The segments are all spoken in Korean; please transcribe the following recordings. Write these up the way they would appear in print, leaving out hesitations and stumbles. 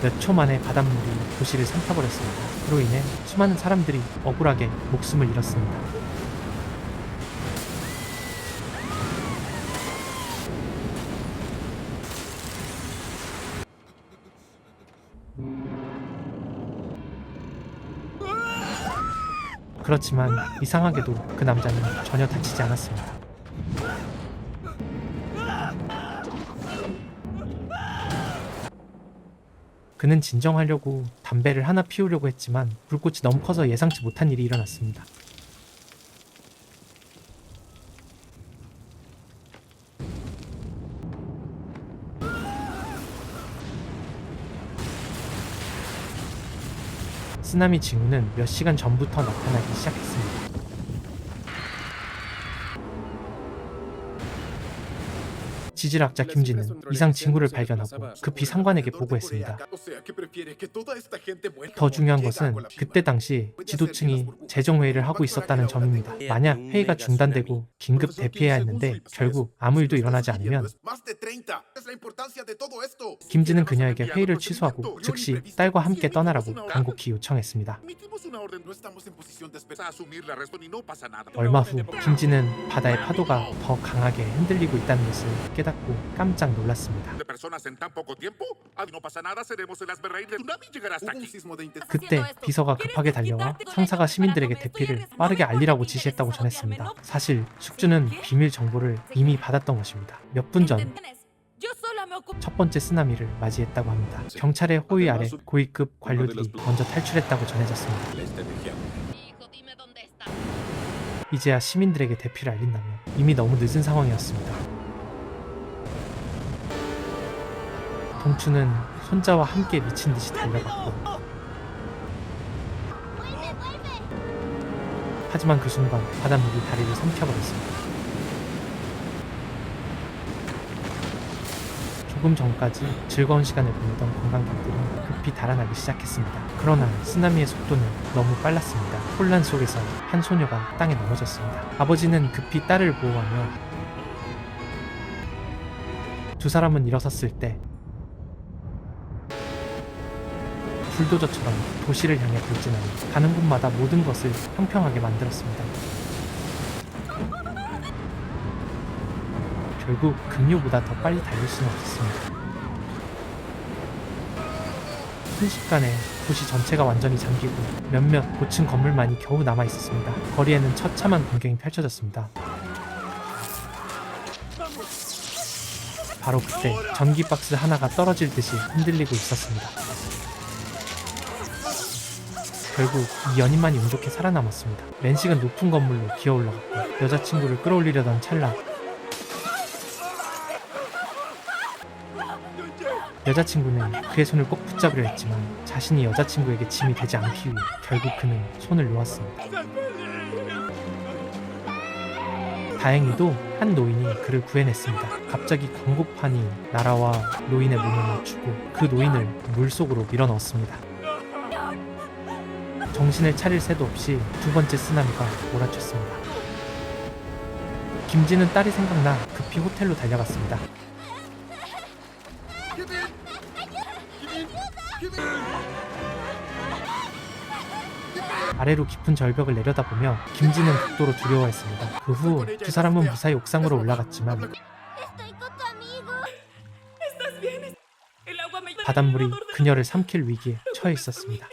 몇 초 만에 바닷물이 도시를 삼켜버렸습니다. 그로 인해 수많은 사람들이 억울하게 목숨을 잃었습니다. 그렇지만 이상하게도 그 남자는 전혀 다치지 않았습니다. 그는 진정하려고 담배를 하나 피우려고 했지만 불꽃이 너무 커서 예상치 못한 일이 일어났습니다. 쓰나미 징후는 몇 시간 전부터 나타나기 시작했습니다. 지질학자 김진은 이상 징후를 발견하고 급히 상관에게 보고했습니다. 더 중요한 것은 그때 당시 지도층이 재정회의를 하고 있었다는 점입니다. 만약 회의가 중단되고 긴급 대피해야 했는데 결국 아무 일도 일어나지 않으면 김진은 그녀에게 회의를 취소하고 즉시 딸과 함께 떠나라고 간곡히 요청했습니다. 얼마 후 김진은 바다의 파도가 더 강하게 흔들리고 있다는 것을 깨닫고 깜짝 놀랐습니다. 그때 비서가 급하게 달려와 상사가 시민들에게 대피를 빠르게 알리라고 지시했다고 전했습니다. 사실 숙주는 비밀 정보를 이미 받았던 것입니다. 몇 분 전 첫 번째 쓰나미를 맞이했다고 합니다. 경찰의 호위 아래 고위급 관료들이 먼저 탈출했다고 전해졌습니다. 이제야 시민들에게 대피를 알린다면 이미 너무 늦은 상황이었습니다. 동추는 손자와 함께 미친 듯이 달려갔고, 하지만 그 순간 바닷물이 다리를 삼켜버렸습니다. 조금 전까지 즐거운 시간을 보내던 관광객들은 급히 달아나기 시작했습니다. 그러나 쓰나미의 속도는 너무 빨랐습니다. 혼란 속에서 한 소녀가 땅에 넘어졌습니다. 아버지는 급히 딸을 보호하며 두 사람은 일어섰을 때 불도저처럼 도시를 향해 돌진하며 가는 곳마다 모든 것을 평평하게 만들었습니다. 결국 급류보다 더 빨리 달릴 수는 없었습니다. 순식간에 도시 전체가 완전히 잠기고 몇몇 고층 건물만이 겨우 남아있었습니다. 거리에는 처참한 광경이 펼쳐졌습니다. 바로 그때 전기 박스 하나가 떨어질 듯이 흔들리고 있었습니다. 결국 이 연인만이 운 좋게 살아남았습니다. 랜식은 높은 건물로 기어올라갔고 여자친구를 끌어올리려던 찰나 여자친구는 그의 손을 꼭 붙잡으려 했지만 자신이 여자친구에게 짐이 되지 않기 위해 결국 그는 손을 놓았습니다. 다행히도 한 노인이 그를 구해냈습니다. 갑자기 광고판이 날아와 노인의 문을 맞추고 그 노인을 물속으로 밀어넣었습니다. 정신을 차릴 새도 없이 두 번째 쓰나미가 몰아쳤습니다. 김진은 딸이 생각나 급히 호텔로 달려갔습니다. 아래로 깊은 절벽을 내려다보며 김진은 극도로 두려워했습니다. 그 후 두 사람은 무사히 옥상으로 올라갔지만 바닷물이 그녀를 삼킬 위기에 처해 있었습니다.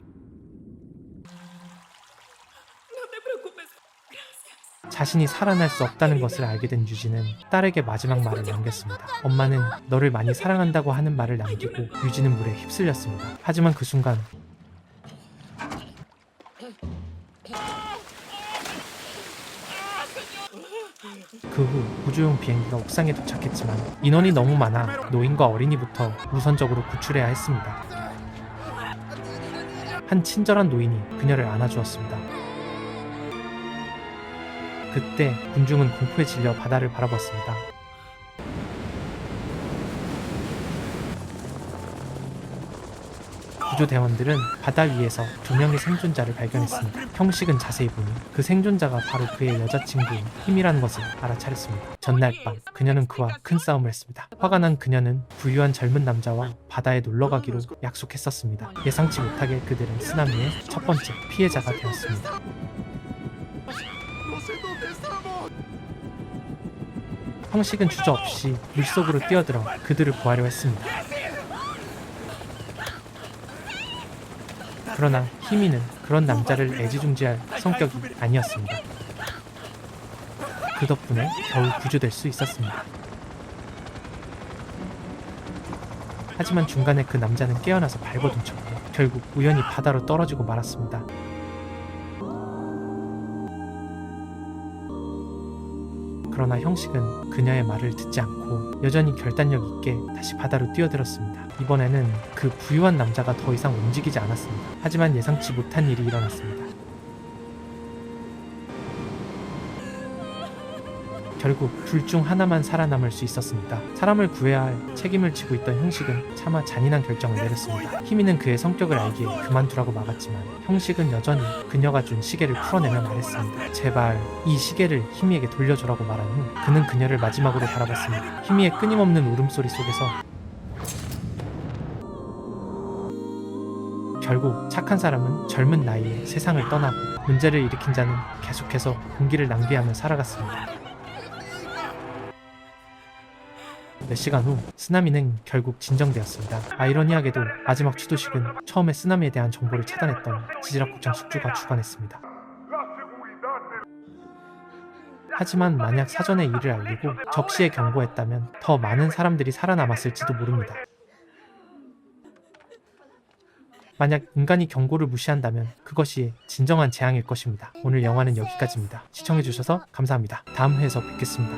자신이 살아날 수 없다는 것을 알게 된 유진은 딸에게 마지막 말을 남겼습니다. 엄마는 너를 많이 사랑한다고 하는 말을 남기고 유진은 물에 휩쓸렸습니다. 하지만 그 순간 그 후 구조용 비행기가 옥상에 도착했지만 인원이 너무 많아 노인과 어린이부터 우선적으로 구출해야 했습니다. 한 친절한 노인이 그녀를 안아주었습니다. 그때 군중은 공포에 질려 바다를 바라봤습니다. 구조대원들은 바다 위에서 2명의 생존자를 발견했습니다. 형식은 자세히 보니 그 생존자가 바로 그의 여자친구인 힘이라는 것을 알아차렸습니다. 전날 밤 그녀는 그와 큰 싸움을 했습니다. 화가 난 그녀는 부유한 젊은 남자와 바다에 놀러가기로 약속했었습니다. 예상치 못하게 그들은 쓰나미의 첫 번째 피해자가 되었습니다. 형식은 주저없이 물속으로 뛰어들어 그들을 구하려 했습니다. 그러나 희미는 그런 남자를 애지중지할 성격이 아니었습니다. 그 덕분에 겨우 구조될 수 있었습니다. 하지만 중간에 그 남자는 깨어나서 발버둥쳤고 결국 우연히 바다로 떨어지고 말았습니다. 그러나 형식은 그녀의 말을 듣지 않고 여전히 결단력 있게 다시 바다로 뛰어들었습니다. 이번에는 그 부유한 남자가 더 이상 움직이지 않았습니다. 하지만 예상치 못한 일이 일어났습니다. 결국 둘 중 하나만 살아남을 수 있었습니다. 사람을 구해야 할 책임을 지고 있던 형식은 차마 잔인한 결정을 내렸습니다. 희미는 그의 성격을 알기에 그만두라고 막았지만 형식은 여전히 그녀가 준 시계를 풀어내며 말했습니다. 제발 이 시계를 희미에게 돌려줘라고 말한 후 그는 그녀를 마지막으로 바라봤습니다. 희미의 끊임없는 울음소리 속에서 결국 착한 사람은 젊은 나이에 세상을 떠나고 문제를 일으킨 자는 계속해서 공기를 낭비하며 살아갔습니다. 몇 시간 후 쓰나미는 결국 진정되었습니다. 아이러니하게도 마지막 추도식은 처음에 쓰나미에 대한 정보를 차단했던 지지락국장 숙주가 주관했습니다. 하지만 만약 사전에 이를 알리고 적시에 경고했다면 더 많은 사람들이 살아남았을지도 모릅니다. 만약 인간이 경고를 무시한다면 그것이 진정한 재앙일 것입니다. 오늘 영화는 여기까지입니다. 시청해주셔서 감사합니다. 다음 회에서 뵙겠습니다.